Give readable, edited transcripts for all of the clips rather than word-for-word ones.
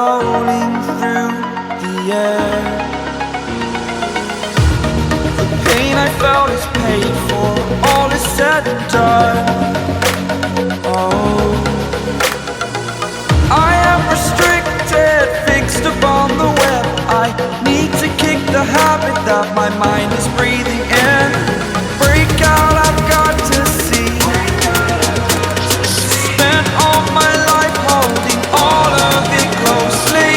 rolling through the air. The pain I felt is paid for, all is said and done. Oh, I am restricted, fixed upon the web. I need to kick the habit that my mind is breathing in. Break out, I've got to see. Spent all my life holding all of it closely.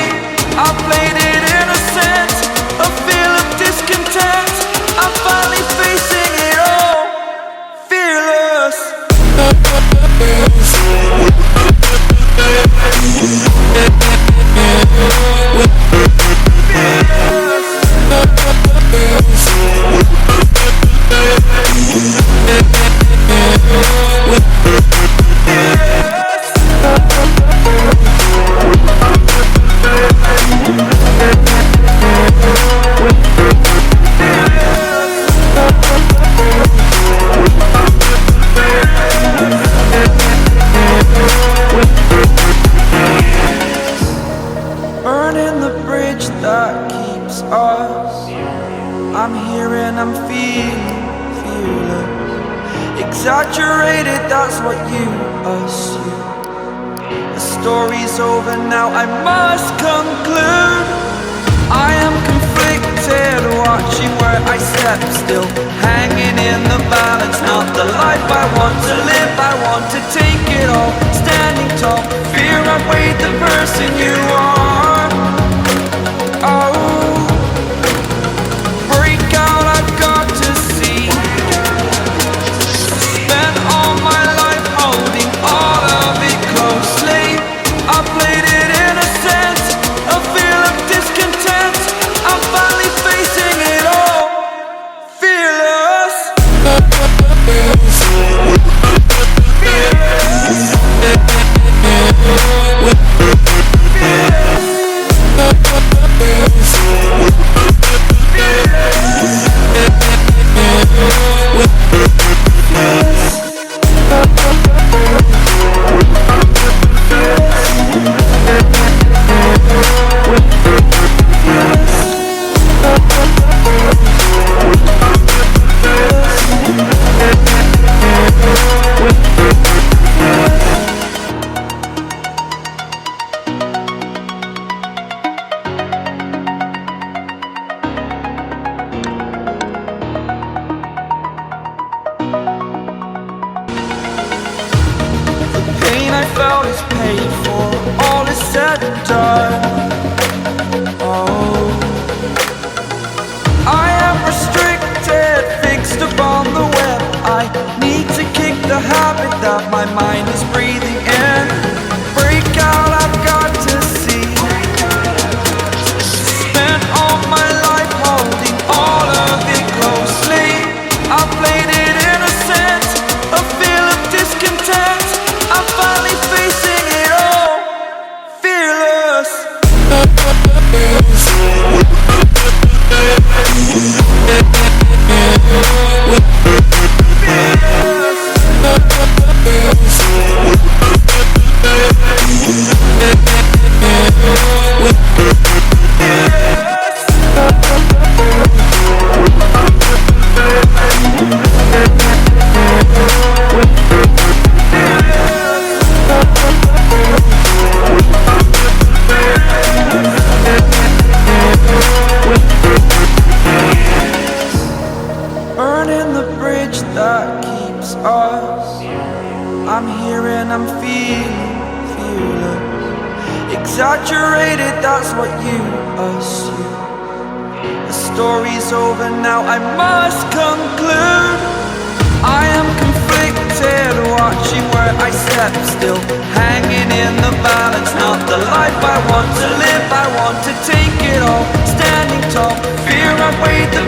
I played it innocent, a feel of discontent. I'm finally facing it all, fearless. Burning the bridge that keeps us. I'm here and I'm feeling fearless. Exaggerated, that's what you assume. The story's over now, I must conclude. I am conflicted, watching where I step still, hanging in the balance. Not the life I want to live, I want to take it all. Standing tall, fear outweighed the person you are. Oh, break out, I've got to see. Spent all my life holding all of it closely. I played it innocent, a feel of discontent. I'm finally facing it all, fearless. I felt is paid for, all is said and done. Oh, I am restricted, fixed upon the web. I need to kick the habit that my mind is breathing in. Break out, I've got to see. Spent all my life holding all of it closely. I played it innocent, a feel of discontent. I'm finally facing it all, fearless. Burning the bridge that keeps us. I'm here and I'm feeling fearless. Exaggerated, that's what you assume. The story's over now, I must conclude. I am conflicted, watching where I step still, hanging in the balance. Not the life I want to live, I want to take it all. Standing tall, fear outweighed the